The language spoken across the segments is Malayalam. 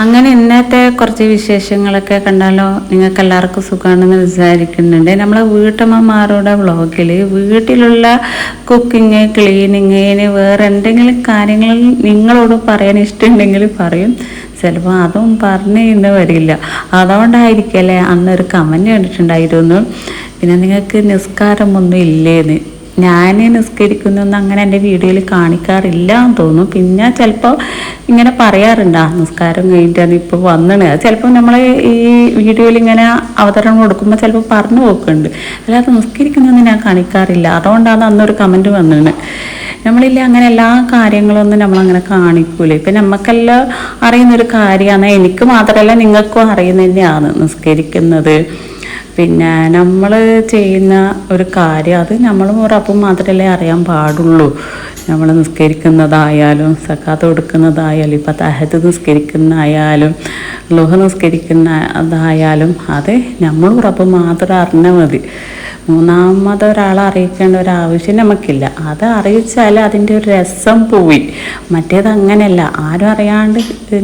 അങ്ങനെ ഇന്നത്തെ കുറച്ച് വിശേഷങ്ങളൊക്കെ കണ്ടാലോ നിങ്ങൾക്ക് എല്ലാവർക്കും സുഖമാണെന്ന് വിചാരിക്കുന്നുണ്ട്. നമ്മളെ വീട്ടമ്മമാരുടെ വ്ളോഗിൽ വീട്ടിലുള്ള കുക്കിങ്, ക്ലീനിങ്ങിന് വേറെ എന്തെങ്കിലും കാര്യങ്ങൾ നിങ്ങളോട് പറയാൻ ഇഷ്ടമുണ്ടെങ്കിൽ പറയും. ചിലപ്പോൾ അതും പറഞ്ഞ് ഇന്ന് വരില്ല. അതുകൊണ്ടായിരിക്കല്ലേ അന്നൊരു കമൻറ്റ് കണ്ടിട്ടുണ്ടായിരുന്നു, പിന്നെ നിങ്ങൾക്ക് നിസ്കാരമൊന്നും ഇല്ലേന്ന്. ഞാൻ നിസ്കരിക്കുന്നൊന്നും അങ്ങനെ എൻ്റെ വീഡിയോയിൽ കാണിക്കാറില്ല എന്ന് തോന്നും. പിന്നെ ചിലപ്പോൾ ഇങ്ങനെ പറയാറുണ്ട്, നിസ്കാരം കഴിഞ്ഞിട്ടാണ് ഇപ്പോൾ വന്നത്. ചിലപ്പോൾ നമ്മൾ ഈ വീഡിയോയിൽ ഇങ്ങനെ അവതരണം കൊടുക്കുമ്പോൾ ചിലപ്പോൾ പറഞ്ഞു നോക്കുന്നുണ്ട്, അല്ലാതെ നിസ്കരിക്കുന്നൊന്നും ഞാൻ കാണിക്കാറില്ല. അതുകൊണ്ടാണ് അന്നൊരു കമൻറ്റ് വന്നത്. നമ്മളില്ല അങ്ങനെ എല്ലാ കാര്യങ്ങളൊന്നും നമ്മളങ്ങനെ കാണിക്കൂലേ. ഇപ്പം നമുക്കെല്ലാം അറിയുന്നൊരു കാര്യമാണ്, എനിക്ക് മാത്രമല്ല നിങ്ങൾക്കും അറിയുന്നത് തന്നെയാണ് നിസ്കരിക്കുന്നത്. പിന്നെ നമ്മൾ ചെയ്യുന്ന ഒരു കാര്യം അത് നമ്മളും റബ്ബും മാത്രമല്ലേ അറിയാൻ പാടുള്ളൂ. നമ്മൾ നിസ്കരിക്കുന്നതായാലും സക്കാത്ത് കൊടുക്കുന്നതായാലും ഇപ്പം തഹജ്ജുദ് നിസ്കരിക്കുന്നതായാലും ളുഹ് നിസ്കരിക്കുന്നതായാലും അത് നമ്മളും റബ്ബും മാത്രം അറിഞ്ഞാൽ മതി. മൂന്നാമതൊരാളെ അറിയിക്കേണ്ട ഒരാവശ്യം നമുക്കില്ല. അത് അറിയിച്ചാൽ അതിൻ്റെ ഒരു രസം പോയി. മറ്റേത് അങ്ങനെയല്ല, ആരും അറിയാണ്ട്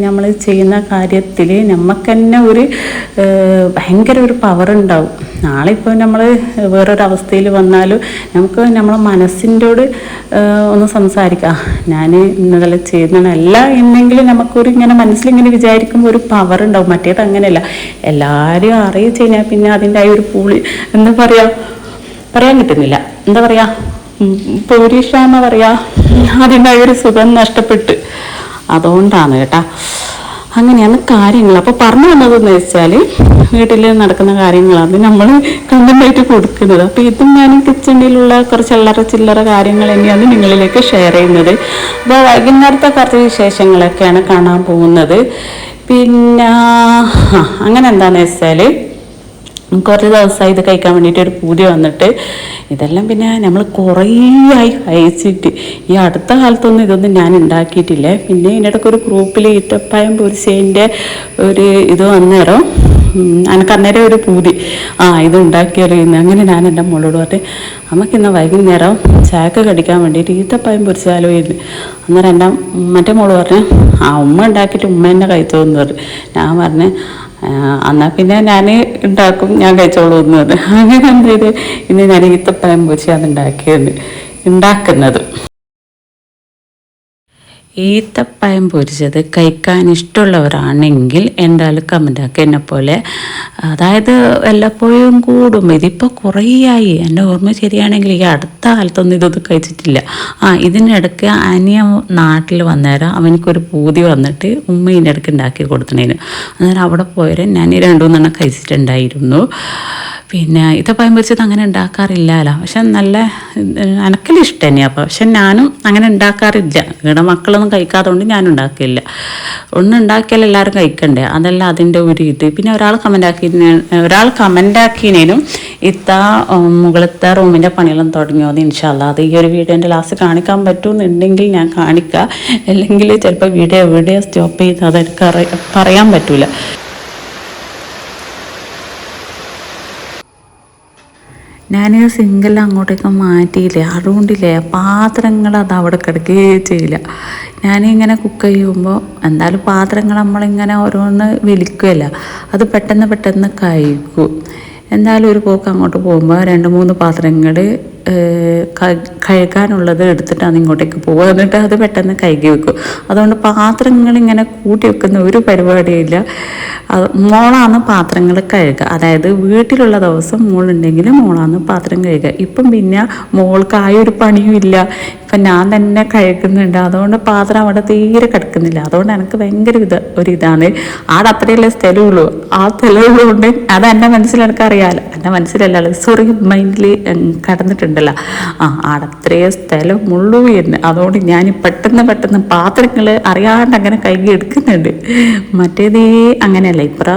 നമ്മൾ ചെയ്യുന്ന കാര്യത്തിൽ നമുക്ക് തന്നെ ഒരു ഭയങ്കര ഒരു പവർ ഉണ്ടാവും. നാളെ ഇപ്പോൾ നമ്മൾ വേറൊരവസ്ഥയിൽ വന്നാലും നമുക്ക് നമ്മളെ മനസ്സിൻ്റോട് ഒന്ന് സംസാരിക്കാം, ഞാൻ ഇന്നലെ ചെയ്യുന്നതല്ല എന്നെങ്കിലും നമുക്കൊരു ഇങ്ങനെ മനസ്സിലിങ്ങനെ വിചാരിക്കുമ്പോൾ ഒരു പവർ ഉണ്ടാവും. മറ്റേത് അങ്ങനെയല്ല, എല്ലാവരും അറിയിച്ചു കഴിഞ്ഞാൽ പിന്നെ അതിൻ്റെ ആ ഒരു പൂളി എന്താ പറയാൻ കിട്ടുന്നില്ല, എന്താ പറയുക, പൗരീഷാന്ന് പറയാ, അതിൻ്റെ ഒരു സുഖം നഷ്ടപ്പെട്ട്. അതുകൊണ്ടാണ് കേട്ടാ, അങ്ങനെയാണ് കാര്യങ്ങൾ. അപ്പോൾ പറഞ്ഞു വന്നതെന്ന് വെച്ചാൽ വീട്ടിൽ നടക്കുന്ന കാര്യങ്ങളാണ് നമ്മൾ കണ്ടന്റായിട്ട് കൊടുക്കുന്നത്. അപ്പോൾ ഇതും ഞാൻ കിച്ചണിലുള്ള കുറച്ച് ചില്ലറ കാര്യങ്ങൾ തന്നെയാണ് നിങ്ങളിലേക്ക് ഷെയർ ചെയ്യുന്നത്. അപ്പോൾ വൈകുന്നേരത്തെ കുറച്ച് വിശേഷങ്ങളൊക്കെയാണ് കാണാൻ പോകുന്നത്. പിന്നെ അങ്ങനെ എന്താണെന്ന് വെച്ചാൽ കുറച്ച് ദിവസമായി ഇത് കഴിക്കാൻ വേണ്ടിയിട്ട് ഒരു പൂതി വന്നിട്ട്, ഇതെല്ലാം പിന്നെ നമ്മൾ കുറേ ആയി കഴിച്ചിട്ട് ഈ അടുത്ത കാലത്തൊന്നും ഇതൊന്നും ഞാൻ ഉണ്ടാക്കിയിട്ടില്ല. പിന്നെ ഇതിനിടയ്ക്ക് ഒരു ഗ്രൂപ്പിൽ ഈത്തപ്പഴം പൊരിച്ചതിൻ്റെ ഒരു ഇത് വന്നേരം എനിക്ക് അന്നേരം ഒരു പൂതി, ഇത് ഉണ്ടാക്കിയാലോ ഇന്ന്. അങ്ങനെ ഞാൻ എൻ്റെ മോളോട് പറഞ്ഞ് നമുക്കിന്ന് വൈകുന്നേരം ചായക്ക് കടിക്കാൻ വേണ്ടിയിട്ട് ഈത്തപ്പഴം പൊരിച്ചാലോ ഇന്ന്. അന്നേരം എൻ്റെ മറ്റേ മോള് പറഞ്ഞു, ഉമ്മ ഉണ്ടാക്കിയിട്ട് ഉമ്മ തന്നെ കഴിച്ചോന്ന് പറഞ്ഞു. ഞാൻ പറഞ്ഞ് എന്നാൽ പിന്നെ ഞാൻ ഉണ്ടാക്കും, ഞാൻ കഴിച്ചോളൂ എന്ന് പറഞ്ഞു. അങ്ങനെ എന്ത് ചെയ്ത് ഇന്ന് ഞാൻ ഈത്തപ്പഴം പൊരിച്ചാണ് ഉണ്ടാക്കുന്നത്. ഈത്തപ്പഴം പൊരിച്ചത് കഴിക്കാൻ ഇഷ്ടമുള്ളവരാണെങ്കിൽ എന്തായാലും കമൻ്റാക്കി എന്നെപ്പോലെ. അതായത് വല്ലപ്പോഴും കൂടും. ഇതിപ്പോൾ കുറേ ആയി, എൻ്റെ ഓർമ്മ ശരിയാണെങ്കിൽ ഈ അടുത്ത കാലത്തൊന്നും ഇതൊന്നും കഴിച്ചിട്ടില്ല. ഇതിനിടയ്ക്ക് അനിയ നാട്ടിൽ വന്നേരം അവനക്കൊരു പൂതി വന്നിട്ട് ഉമ്മ ഇതിനിടയ്ക്ക് ഉണ്ടാക്കി കൊടുത്തണേന്. അന്നേരം അവിടെ പോയാൽ ഞാൻ 2-3 കഴിച്ചിട്ടുണ്ടായിരുന്നു. പിന്നെ ഈത്തപ്പഴം പൊരിച്ചത് അങ്ങനെ ഉണ്ടാക്കാറില്ലല്ലോ, പക്ഷെ നല്ല എനക്കെല്ലാം ഇഷ്ടം തന്നെയാണ്. പക്ഷെ ഞാനും അങ്ങനെ ഉണ്ടാക്കാറില്ല. ഇവിടെ മക്കളൊന്നും കഴിക്കാത്തതുകൊണ്ട് ഞാൻ ഉണ്ടാക്കില്ല. ഉണ്ടാക്കിയാൽ എല്ലാവരും കഴിക്കണ്ടേ, അതല്ല അതിൻ്റെ ഒരു ഇത്. പിന്നെ ഒരാൾ കമൻ്റാക്കിയതിനും മുകളിലത്തെ റൂമിൻ്റെ പണിയെല്ലാം തുടങ്ങിയത്. ഇൻഷാല്ലാ അത് ഈ ഒരു വീഡിയോൻ്റെ ലാസ്റ്റ് കാണിക്കാൻ പറ്റുമെന്നുണ്ടെങ്കിൽ ഞാൻ കാണിക്കാം. അല്ലെങ്കിൽ ചിലപ്പോൾ വീഡിയോ എവിടെ സ്റ്റോപ്പ് ചെയ്ത് അതെനിക്ക് പറയാൻ പറ്റൂല. ഞാൻ സിംഗിൾ അങ്ങോട്ടേക്ക് മാറ്റിയില്ലേ, അതുകൊണ്ടില്ലേ പാത്രങ്ങൾ അത് അവിടെ കിടക്കുകയേ ചെയ്യില്ല. ഞാനിങ്ങനെ കുക്ക് ചെയ്യുമ്പോൾ എന്തായാലും പാത്രങ്ങൾ നമ്മളിങ്ങനെ ഓരോന്ന് വലിക്കുകയല്ല, അത് പെട്ടെന്ന് കഴിക്കും. എന്തായാലും ഒരു പോക്ക് അങ്ങോട്ട് പോകുമ്പോൾ 2-3 പാത്രങ്ങൾ കഴുകാനുള്ളത് എടുത്തിട്ടാണ് ഇങ്ങോട്ടേക്ക് പോകുക. എന്നിട്ട് അത് പെട്ടെന്ന് കഴുകി വെക്കും. അതുകൊണ്ട് പാത്രങ്ങൾ ഇങ്ങനെ കൂട്ടി വെക്കുന്ന ഒരു പരിപാടിയില്ല. മോളാണ് പാത്രങ്ങൾ കഴുകുക. അതായത് വീട്ടിലുള്ള ദിവസം മോളുണ്ടെങ്കിൽ മോളാണ് പാത്രം കഴുകുക. ഇപ്പം പിന്നെ മോൾക്ക് ഒരു പണിയും ഇല്ല, ഇപ്പം ഞാൻ തന്നെ കഴുകുന്നുണ്ട്. അതുകൊണ്ട് പാത്രം അവിടെ തീരെ കിടക്കുന്നില്ല. അതുകൊണ്ട് എനിക്ക് ഭയങ്കര ഒരിതാണ്. ആടെ അത്രയല്ലേ സ്ഥലമുള്ളൂ. ആ സ്ഥലമുള്ളതുകൊണ്ട് അത് എൻ്റെ മനസ്സിൽ എനിക്കറിയാമല്ലോ, എൻ്റെ മനസ്സിലല്ലോ, സോറി, മൈൻഡിൽ കടന്നിട്ടുണ്ടല്ലോ. ആടെ അത്രയും സ്ഥലമുള്ളൂ എന്ന്. അതുകൊണ്ട് ഞാൻ പെട്ടെന്ന് പാത്രങ്ങൾ അറിയാണ്ട് അങ്ങനെ കഴുകി എടുക്കുന്നുണ്ട്. മറ്റേതേ അങ്ങനെയല്ല. ഇപ്പറ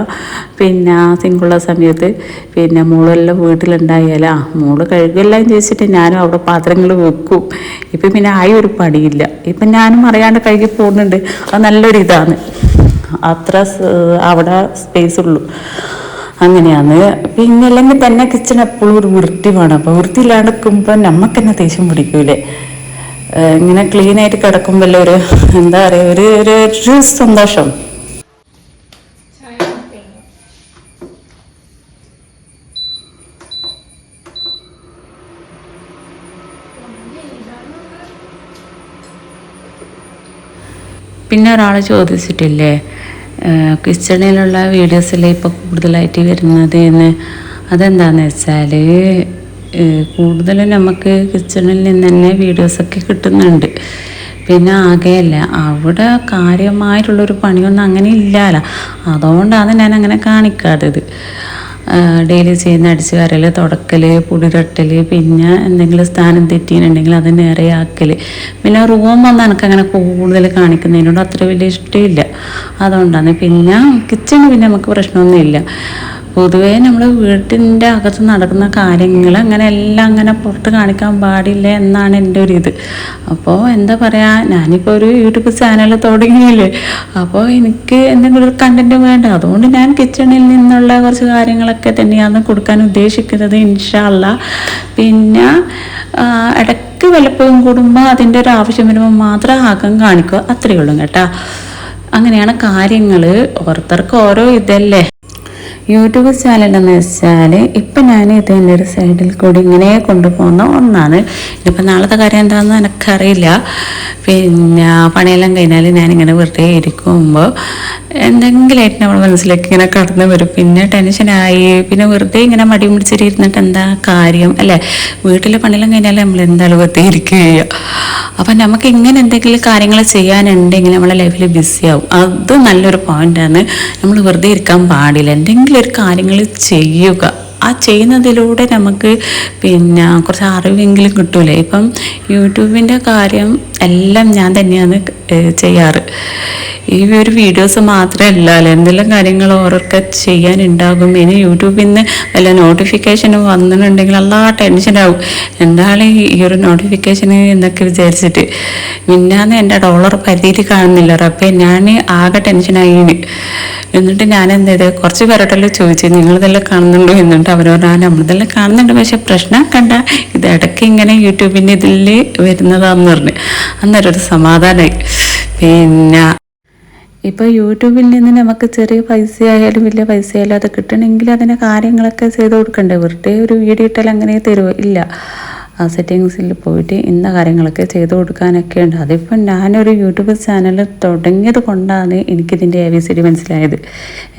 പിന്നെ സിംഗിളുള്ള സമയത്ത് പിന്നെ മോളെല്ലാം വീട്ടിലുണ്ടായാലോ മോള് കഴുകെല്ലാം ചോദിച്ചിട്ട് ഞാനും അവിടെ പാത്രങ്ങൾ വെക്കും. ഇപ്പം പിന്നെ ഒരു പണിയില്ല. ഇപ്പം ഞാനും അറിയാണ്ട് കഴുകി പോകുന്നുണ്ട്. അത് നല്ലൊരിതാണ്. അത്ര അവിടെ സ്പേസ് ഉള്ളൂ. അങ്ങനെയാണ്. പിന്നെ അല്ലെങ്കിൽ തന്നെ കിച്ചൺ എപ്പോഴും ഒരു വൃത്തി വേണം. അപ്പോൾ വൃത്തിയില്ലാണ്ട് നിൽക്കുമ്പോൾ നമുക്ക് തന്നെ ദേഷ്യം പിടിക്കൂലേ. ഇങ്ങനെ ക്ലീനായിട്ട് കിടക്കുമ്പോൾ ഒരു എന്താ പറയുക, ഒരു സന്തോഷം. പിന്നെ ഒരാൾ ചോദിച്ചിട്ടില്ലേ കിച്ചണിലുള്ള വീഡിയോസിൽ ഇപ്പോൾ കൂടുതലായിട്ട് വരുന്നത് എന്ന്. അതെന്താണെന്ന് വെച്ചാൽ കൂടുതലും നമുക്ക് കിച്ചണിൽ നിന്ന് തന്നെ വീഡിയോസൊക്കെ കിട്ടുന്നുണ്ട്. പിന്നെ ആകെയല്ല അവിടെ കാര്യമായിട്ടുള്ളൊരു പണിയൊന്നും അങ്ങനെ ഇല്ലല്ലോ, അതുകൊണ്ടാണ് ഞാൻ അങ്ങനെ കാണിക്കാത്തത്. ഡെയിലി ചെയ്യുന്ന അടിച്ച് വാരൽ, തുടക്കൽ, പൊടി തട്ടൽ, പിന്നെ എന്തെങ്കിലും സ്ഥാനം തെറ്റിയിട്ടുണ്ടെങ്കിൽ അത് നേരെയാക്കൽ. പിന്നെ റൂമൊന്നും എനിക്കങ്ങനെ കൂടുതൽ കാണിക്കുന്നതിനോട് അത്ര വലിയ ഇഷ്ടമില്ല, അതുകൊണ്ടാണ്. പിന്നെ കിച്ചണ് പിന്നെ നമുക്ക് പ്രശ്നമൊന്നുമില്ല. പൊതുവേ നമ്മൾ വീട്ടിൻ്റെ അകത്ത് നടക്കുന്ന കാര്യങ്ങൾ അങ്ങനെ എല്ലാം അങ്ങനെ പുറത്ത് കാണിക്കാൻ പാടില്ല എന്നാണ് എൻ്റെ ഒരു ഇത്. അപ്പോൾ എന്താ പറയുക, ഞാനിപ്പോൾ ഒരു യൂട്യൂബ് ചാനൽ തുടങ്ങിയില്ലേ, അപ്പോൾ എനിക്ക് എന്തെങ്കിലും ഒരു കണ്ടൻറ്റ് വേണ്ട. അതുകൊണ്ട് ഞാൻ കിച്ചണിൽ നിന്നുള്ള കുറച്ച് കാര്യങ്ങളൊക്കെ തന്നെയാണ് കൊടുക്കാൻ ഉദ്ദേശിക്കുന്നത്, ഇൻഷാ അല്ലാഹ്. പിന്നെ ഇടയ്ക്ക് വല്ലപ്പോഴും കൂടുമ്പോൾ അതിൻ്റെ ഒരു ആവശ്യം വരുമ്പോൾ മാത്രം ആകം കാണിക്കുക, അത്രയേ ഉള്ളൂ കേട്ടോ. അങ്ങനെയാണ് കാര്യങ്ങൾ. ഓരോരുത്തർക്ക് ഓരോ ഇതല്ലേ. യൂട്യൂബ് ചാനലെന്ന് വെച്ചാൽ ഇപ്പം ഞാൻ ഇതിൻ്റെ ഒരു സൈഡിൽ കൂടി ഇങ്ങനെ കൊണ്ടുപോകുന്ന ഒന്നാണ്. ഇനിയിപ്പോൾ നാളത്തെ കാര്യം എന്താണെന്ന് എനിക്കറിയില്ല. പിന്നെ പണിയെല്ലാം കഴിഞ്ഞാൽ ഞാനിങ്ങനെ വെറുതെ ഇരിക്കുമ്പോൾ എന്തെങ്കിലുമായിട്ട് നമ്മൾ മനസ്സിലേക്ക് ഇങ്ങനെ കടന്നു വരും. പിന്നെ ടെൻഷനായി, പിന്നെ വെറുതെ ഇങ്ങനെ മടി പിടിച്ചിരുന്നിട്ട് എന്താ കാര്യം അല്ലേ. വീട്ടിലെ പണിയെല്ലാം കഴിഞ്ഞാൽ നമ്മൾ എന്തായാലും വെറുതെ ഇരിക്കുകയോ. അപ്പം നമുക്ക് ഇങ്ങനെ എന്തെങ്കിലും കാര്യങ്ങൾ ചെയ്യാനുണ്ടെങ്കിൽ നമ്മളെ ലൈഫിൽ ബിസിയാവും. അത് നല്ലൊരു പോയിൻ്റാണ്. നമ്മൾ വെറുതെ ഇരിക്കാൻ പാടില്ല, എന്തെങ്കിലും ഒരു കാര്യങ്ങൾ ചെയ്യുക. ആ ചെയ്യുന്നതിലൂടെ നമുക്ക് പിന്നെ കുറച്ച് അറിവെങ്കിലും കിട്ടൂലേ. ഇപ്പം യൂട്യൂബിൻ്റെ കാര്യം എല്ലാം ഞാൻ തന്നെയാണ് ചെയ്യാറ്. ഈ ഒരു വീഡിയോസ് മാത്രമല്ല, എന്തെല്ലാം കാര്യങ്ങൾ ഓരോക്കെ ചെയ്യാനുണ്ടാകും. ഇനി യൂട്യൂബിൽ നിന്ന് വല്ല നോട്ടിഫിക്കേഷൻ വന്നിട്ടുണ്ടെങ്കിൽ എല്ലാ ടെൻഷനാകും, എന്താണ് ഈ ഒരു നോട്ടിഫിക്കേഷന് എന്നൊക്കെ വിചാരിച്ചിട്ട്. പിന്നാന്ന് എൻ്റെ ഡോളർ പരിധിയിൽ കാണുന്നില്ല റബ്ബേ, ഞാൻ ആകെ ടെൻഷനായിന്. എന്നിട്ട് ഞാൻ എന്ത് ചെയ്ത് കുറച്ച് പേരോട്ടെല്ലാം ചോദിച്ചു, നിങ്ങളിതെല്ലാം കാണുന്നുണ്ടോ എന്നിട്ട് അവരോട് നമ്മളിതെല്ലാം കാണുന്നുണ്ട്, പക്ഷെ പ്രശ്നം കണ്ട ഇത് ഇടയ്ക്ക് ഇങ്ങനെ യൂട്യൂബിൻ്റെ ഇതിൽ വരുന്നതാണെന്ന് പറഞ്ഞു. അന്നേരം ഒരു സമാധാനമായി. പിന്നെ ഇപ്പോൾ യൂട്യൂബിൽ നിന്ന് നമുക്ക് ചെറിയ പൈസ ആയാലും വലിയ പൈസ ആയാലും അത് കിട്ടണമെങ്കിൽ അതിൻ്റെ കാര്യങ്ങളൊക്കെ ചെയ്ത് കൊടുക്കണ്ടേ. വെറുതെ ഒരു വീഡിയോ ഇട്ടാൽ അങ്ങനെ തരുമോ? ഇല്ല. ആ സെറ്റിങ്സിൽ പോയിട്ട് ഇന്ന കാര്യങ്ങളൊക്കെ ചെയ്ത് കൊടുക്കാനൊക്കെ ഉണ്ട്. അതിപ്പം ഞാനൊരു യൂട്യൂബ് ചാനൽ തുടങ്ങിയത് കൊണ്ടാണ് എനിക്കിതിൻ്റെ ABCD മനസ്സിലായത്,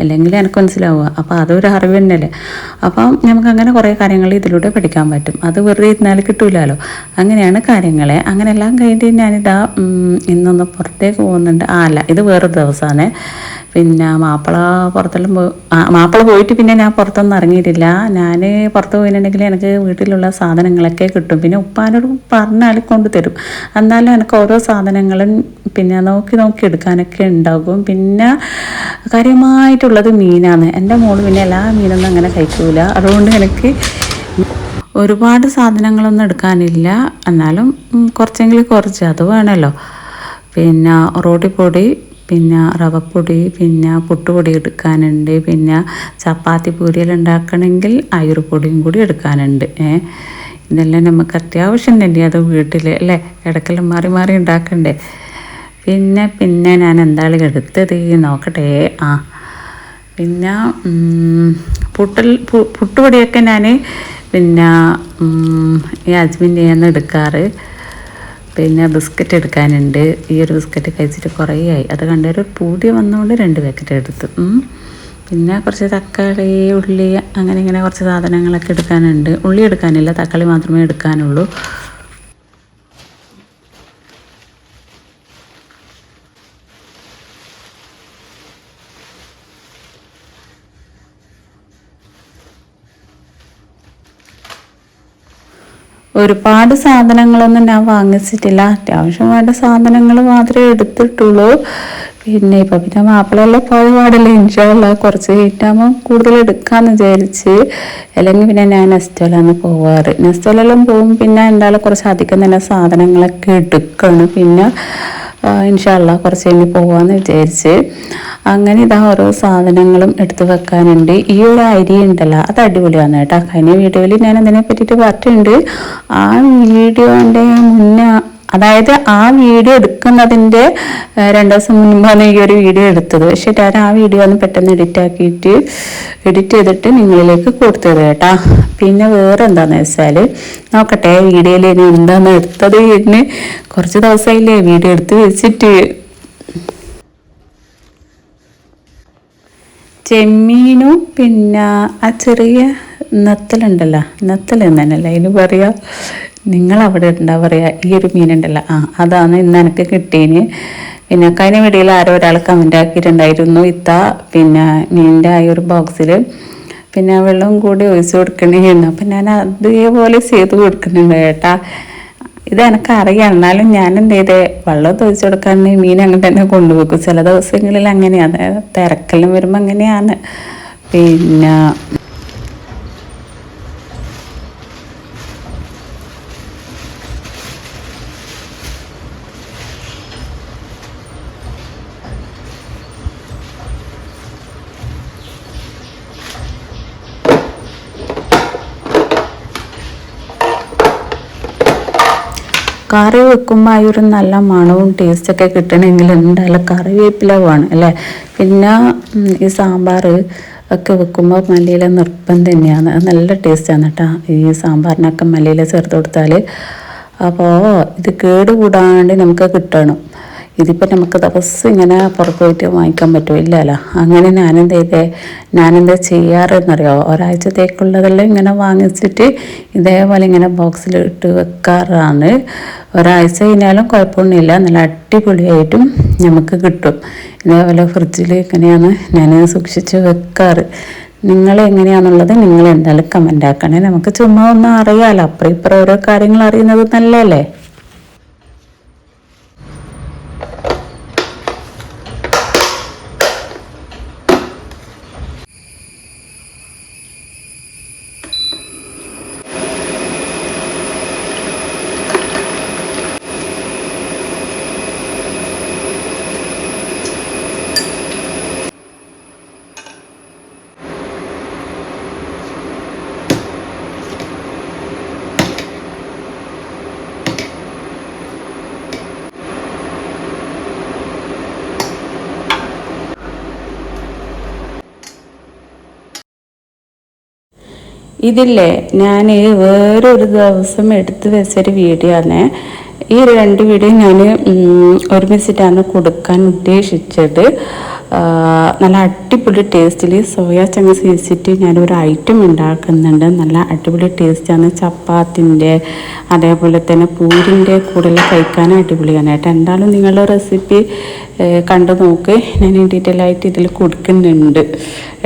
അല്ലെങ്കിൽ എനിക്ക് മനസ്സിലാവുക. അപ്പോൾ അതൊരു അറിവ് തന്നെയല്ലേ. അപ്പം നമുക്ക് അങ്ങനെ കുറേ കാര്യങ്ങൾ ഇതിലൂടെ പഠിക്കാൻ പറ്റും. അത് വെറുതെ ഇരുന്നാൽ കിട്ടൂലല്ലോ. അങ്ങനെയാണ് കാര്യങ്ങളെ. അങ്ങനെ എല്ലാം കഴിഞ്ഞിട്ട് ഞാനിതാ ഇന്നൊന്ന് പുറത്തേക്ക് പോകുന്നുണ്ട്. അല്ല, ഇത് വേറൊരു ദിവസമാണ്. പിന്നെ മാപ്പിള പോയിട്ട് പിന്നെ ഞാൻ പുറത്തൊന്നും ഇറങ്ങിയിട്ടില്ല. ഞാൻ പുറത്ത് പോയിട്ടുണ്ടെങ്കിൽ എനിക്ക് വീട്ടിലുള്ള സാധനങ്ങളൊക്കെ കിട്ടും. പിന്നെ ഉപ്പാനോട് പറഞ്ഞാൽ കൊണ്ട് തരും. എന്നാലും എനിക്ക് ഓരോ സാധനങ്ങളും പിന്നെ നോക്കി എടുക്കാനൊക്കെ ഉണ്ടാകും. പിന്നെ കാര്യമായിട്ടുള്ളത് മീനാണ്. എൻ്റെ മോള് പിന്നെ എല്ലാ മീനൊന്നും അങ്ങനെ കഴിക്കൂല. അതുകൊണ്ട് എനിക്ക് ഒരുപാട് സാധനങ്ങളൊന്നും എടുക്കാനില്ല. എന്നാലും കുറച്ച് അത് വേണമല്ലോ. പിന്നെ റോട്ടിപ്പൊടി, പിന്നെ റവപ്പൊടി, പിന്നെ പുട്ടുപൊടി എടുക്കാനുണ്ട്. പിന്നെ ചപ്പാത്തി പൂരിയെല്ലാം ഉണ്ടാക്കണമെങ്കിൽ അയറുപൊടിയും കൂടി എടുക്കാനുണ്ട്. ഇതെല്ലാം നമുക്ക് അത്യാവശ്യം തന്നെ അത് വീട്ടിൽ അല്ലേ, ഇടയ്ക്കെല്ലാം മാറി ഉണ്ടാക്കണ്ടേ. പിന്നെ ഞാൻ എന്താണ് എടുത്തത് നോക്കട്ടെ. പിന്നെ പുട്ടുപൊടിയൊക്കെ ഞാൻ പിന്നെ ഈ അജ്മിൻ്റെ ആണ് എടുക്കാറ്. പിന്നെ ബിസ്ക്കറ്റ് എടുക്കാനുണ്ട്. ഈ ഒരു ബിസ്ക്കറ്റ് കഴിച്ചിട്ട് കുറേ ആയി. അത് കണ്ടൊരു പൂതി വന്നുകൊണ്ട് 2 പാക്കറ്റ് എടുത്തു. പിന്നെ കുറച്ച് തക്കാളി, ഉള്ളി, അങ്ങനെ ഇങ്ങനെ കുറച്ച് സാധനങ്ങളൊക്കെ എടുക്കാനുണ്ട്. ഉള്ളി എടുക്കാനില്ല, തക്കാളി മാത്രമേ എടുക്കാനുള്ളൂ. ഒരുപാട് സാധനങ്ങളൊന്നും ഞാൻ വാങ്ങിച്ചിട്ടില്ല. അത്യാവശ്യം വേണ്ട സാധനങ്ങൾ മാത്രമേ എടുത്തിട്ടുള്ളൂ. പിന്നെ മാപ്പിളെല്ലാം പോയ പാടില്ല. ഇൻഷാ അല്ലാഹ് കുറച്ച് കഴിഞ്ഞാകുമ്പോൾ കൂടുതൽ എടുക്കാമെന്ന് വിചാരിച്ച്. അല്ലെങ്കിൽ പിന്നെ ഞാൻ നെസ്റ്റോലാണ് പോവാറ്. നെസ്റ്റോലെല്ലാം പോകും. പിന്നെ എന്തായാലും കുറച്ച് അധികം തന്നെ സാധനങ്ങളൊക്കെ എടുക്കണം. പിന്നെ ഇൻഷാ അല്ലാഹ് കുറച്ച് കഴിഞ്ഞ് പോവാമെന്ന് വിചാരിച്ച്. അങ്ങനെ ഇതാ ഓരോ സാധനങ്ങളും എടുത്ത് വെക്കാനുണ്ട്. ഈ ഒരു അരി ഉണ്ടല്ലോ, അത് അടിപൊളിയാണ് കേട്ടോ. കഴിഞ്ഞ വീഡിയോയിൽ ഞാൻ അതിനെ പറ്റിയിട്ട് പറഞ്ഞിട്ടുണ്ട്. ആ വീഡിയോൻ്റെ മുന്നേ, അതായത് ആ വീഡിയോ എടുക്കുന്നതിൻ്റെ 2 ദിവസം മുൻപാണ് ഈ ഒരു വീഡിയോ എടുത്തത്. പക്ഷെ ഞാൻ ആ വീഡിയോ ഒന്ന് പെട്ടെന്ന് എഡിറ്റ് ചെയ്തിട്ട് നിങ്ങളിലേക്ക് കൊടുത്തത് കേട്ടോ. പിന്നെ വേറെ എന്താണെന്ന് വെച്ചാൽ നോക്കട്ടെ വീഡിയോയിൽ ഇനി എന്താണെന്ന് എടുത്തത്. ഇന്ന് കുറച്ച് ദിവസമായില്ലേ വീഡിയോ എടുത്ത് വെച്ചിട്ട്. ചെമ്മീനും പിന്നെ ആ ചെറിയ നത്തലുണ്ടല്ലോ, നത്തൽ എന്നല്ലേ അതിന് പറയുക, നിങ്ങളവിടെ എന്താ പറയുക, ഈ ഒരു മീനുണ്ടല്ലോ, അതാണ് ഇന്ന് എനിക്ക് കിട്ടീന്. പിന്നെ കഴിഞ്ഞ വീഡിയോയിൽ ആരോ ഒരാൾ കമൻ്റ് ആക്കിയിട്ടുണ്ടായിരുന്നു പിന്നെ മീനിൻ്റെ ആ ഒരു ബോക്സിൽ പിന്നെ വെള്ളം കൂടി ഒഴിച്ച് കൊടുക്കണേന്ന്. അപ്പം ഞാൻ അതേപോലെ ചെയ്ത് കൊടുക്കുന്നുണ്ട് കേട്ടാ. ഇത് എനിക്കറിയാം, എന്നാലും ഞാൻ എന്ത് ചെയ്തേ, വെള്ളം ഒഴിച്ച് കൊടുക്കാൻ മീൻ അങ്ങനെ തന്നെ കൊണ്ടുപോകും. ചില ദിവസങ്ങളിൽ അങ്ങനെയാണ്, തിരക്കെല്ലാം വരുമ്പോൾ അങ്ങനെയാണ്. പിന്നെ കറി വെക്കുമ്പോൾ ആ ഒരു നല്ല മണവും ടേസ്റ്റൊക്കെ കിട്ടണമെങ്കിൽ എന്തായാലും കറിവേപ്പില വേണം അല്ലേ. പിന്നെ ഈ സാമ്പാർ ഒക്കെ വെക്കുമ്പോൾ മല്ലിയില നിർബന്ധം തന്നെയാണ്. അത് നല്ല ടേസ്റ്റാണ് കേട്ടോ, ഈ സാമ്പാറിനൊക്കെ മല്ലിയില ചേർത്ത് കൊടുത്താൽ. അപ്പോൾ ഇത് കേടുകൂടാണ്ട് നമുക്ക് കിട്ടണം. ഇതിപ്പോൾ നമുക്ക് ദിവസം ഇങ്ങനെ പുറത്ത് പോയിട്ട് വാങ്ങിക്കാൻ പറ്റുമോ, ഇല്ലല്ലോ. അങ്ങനെ ഞാനെന്താ ചെയ്യാറെന്നറിയോ, ഒരാഴ്ചത്തേക്കുള്ളതെല്ലാം ഇങ്ങനെ വാങ്ങിച്ചിട്ട് ഇതേപോലെ ഇങ്ങനെ ബോക്സിൽ ഇട്ട് വെക്കാറാണ്. ഒരാഴ്ച കഴിഞ്ഞാലും കുഴപ്പമൊന്നുമില്ല, നല്ല അടിപൊളിയായിട്ടും നമുക്ക് കിട്ടും. ഇതേപോലെ ഫ്രിഡ്ജിൽ ഇങ്ങനെയാണ് ഞാൻ സൂക്ഷിച്ച് വെക്കാറ്. നിങ്ങൾ എങ്ങനെയാണെന്നുള്ളത് നിങ്ങൾ എന്തായാലും കമൻ്റ് ആക്കണേ. നമുക്ക് ചുമ്മാ ഒന്നും അറിയാമല്ലോ, അപ്പുറം ഇപ്പുറം ഓരോ കാര്യങ്ങൾ അറിയുന്നത് നല്ലതല്ലേ. ഇതില്ലേ, ഞാൻ വേറൊരു ദിവസം എടുത്തു വെച്ചൊരു വീഡിയോ ആണ്. ഈ രണ്ട് വീഡിയോ ഞാൻ ഒരുമിച്ചിട്ടാണ് കൊടുക്കാൻ ഉദ്ദേശിച്ചത്. നല്ല അടിപൊളി ടേസ്റ്റിൽ സോയാ ചങ്ക്സ് വെച്ചിട്ട് ഞാനൊരു ഐറ്റം ഉണ്ടാക്കുന്നുണ്ട്. നല്ല അടിപൊളി ടേസ്റ്റാണ്. ചപ്പാത്തിൻ്റെ അതേപോലെ തന്നെ പൂരിൻ്റെ കൂടെല്ലാം കഴിക്കാൻ അടിപൊളിയാണ് കേട്ടോ. എന്തായാലും നിങ്ങളുടെ റെസിപ്പി കണ്ടു നോക്ക്. ഞാൻ ഡീറ്റെയിൽ ആയിട്ട് ഇതിൽ കൊടുക്കുന്നുണ്ട്.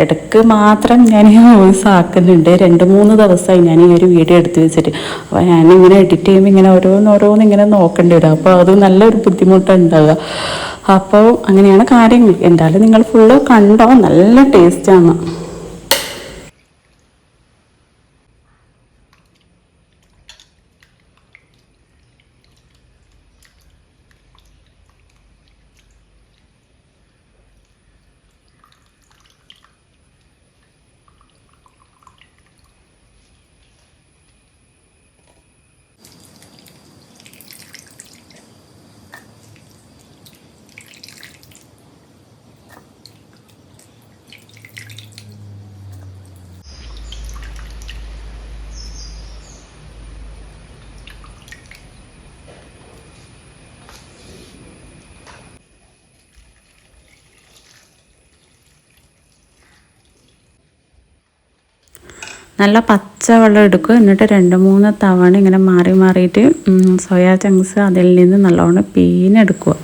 ഇടയ്ക്ക് മാത്രം ഞാൻ വോയിസ് ആക്കുന്നുണ്ട്. 2-3 ദിവസമായി ഞാൻ ഈ ഒരു വീഡിയോ എടുത്ത് വെച്ചിട്ട്. അപ്പോൾ ഞാനിങ്ങനെ എഡിറ്റ് ചെയ്യുമ്പോൾ ഇങ്ങനെ ഓരോന്ന് ഇങ്ങനെ നോക്കേണ്ടി വരും. അപ്പോൾ അത് നല്ലൊരു ബുദ്ധിമുട്ടുണ്ടാവുക. അപ്പോൾ അങ്ങനെയാണ് കാര്യങ്ങൾ. എന്തായാലും നിങ്ങൾ ഫുള്ള് കണ്ടോ, നല്ല ടേസ്റ്റാണ്. നല്ല പച്ചവെള്ളം എടുക്കുക. എന്നിട്ട് 2-3 തവണ ഇങ്ങനെ മാറി മാറിയിട്ട് സോയാ ചങ്ക്സ് അതിൽ നിന്ന് നല്ലോണം പീഞ്ഞെടുക്കുക.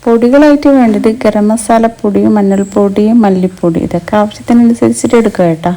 പൊടികളായിട്ട് വേണ്ടത് ഗരം മസാലപ്പൊടി, മഞ്ഞൾപ്പൊടി, മല്ലിപ്പൊടി, ഇതൊക്കെ ആവശ്യത്തിനനുസരിച്ചിട്ട് എടുക്കുക കേട്ടോ.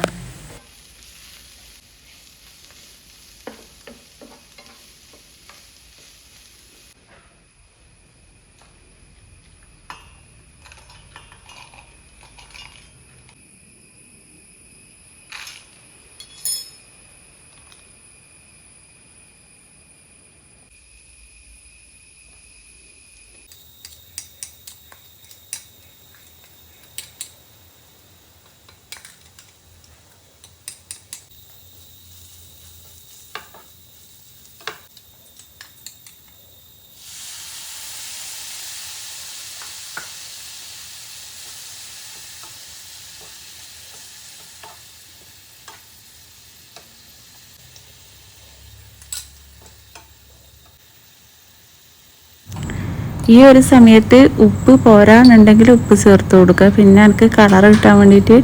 ഈ ഒരു സമയത്ത് ഉപ്പ് പോരാന്നുണ്ടെങ്കിൽ ഉപ്പ് ചേർത്ത് കൊടുക്കുക. പിന്നെ എനിക്ക് കളർ കിട്ടാൻ വേണ്ടിയിട്ട്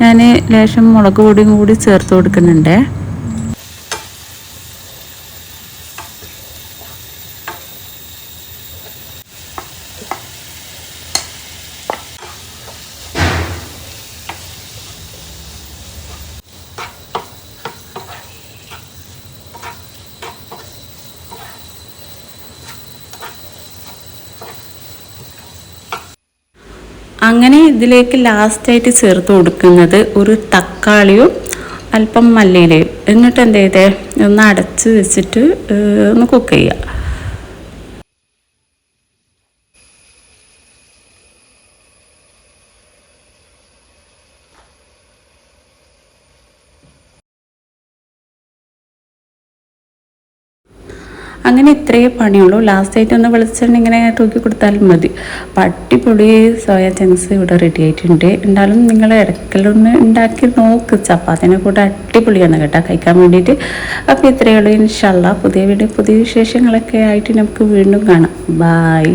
ഞാൻ ലേശം മുളക് പൊടിയും കൂടി ചേർത്ത് കൊടുക്കുന്നുണ്ട്. അങ്ങനെ ഇതിലേക്ക് ലാസ്റ്റായിട്ട് ചേർത്ത് കൊടുക്കുന്നത് ഒരു തക്കാളിയും അല്പം മല്ലിയിലയും. എന്നിട്ട് എന്ത് ചെയ്തേ, ഒന്ന് അടച്ച് വെച്ചിട്ട് ഒന്ന് കുക്ക് ചെയ്യുക. അങ്ങനെ ഇത്രയേ പണിയുള്ളൂ. ലാസ്റ്റായിട്ട് ഒന്ന് വെളിച്ചെണ്ണ ഇങ്ങനെ തൂക്കി കൊടുത്താലും മതി. അപ്പം അടിപൊളി സോയ ചങ്ക്സ് ഇവിടെ റെഡി ആയിട്ടുണ്ട്. എന്തായാലും നിങ്ങൾ ഇടയ്ക്കലൊന്ന് ഉണ്ടാക്കി നോക്ക്. ചപ്പാത്തിനെ കൂടെ അടിപൊളിയാണ് കേട്ടോ കഴിക്കാൻ വേണ്ടിയിട്ട്. അപ്പോൾ ഇത്രയേ ഉള്ളൂ. ഇൻഷാ അല്ലാഹ് പുതിയ വീഡിയോ പുതിയ വിശേഷങ്ങളൊക്കെ ആയിട്ട് നമുക്ക് വീണ്ടും കാണാം. ബായ്.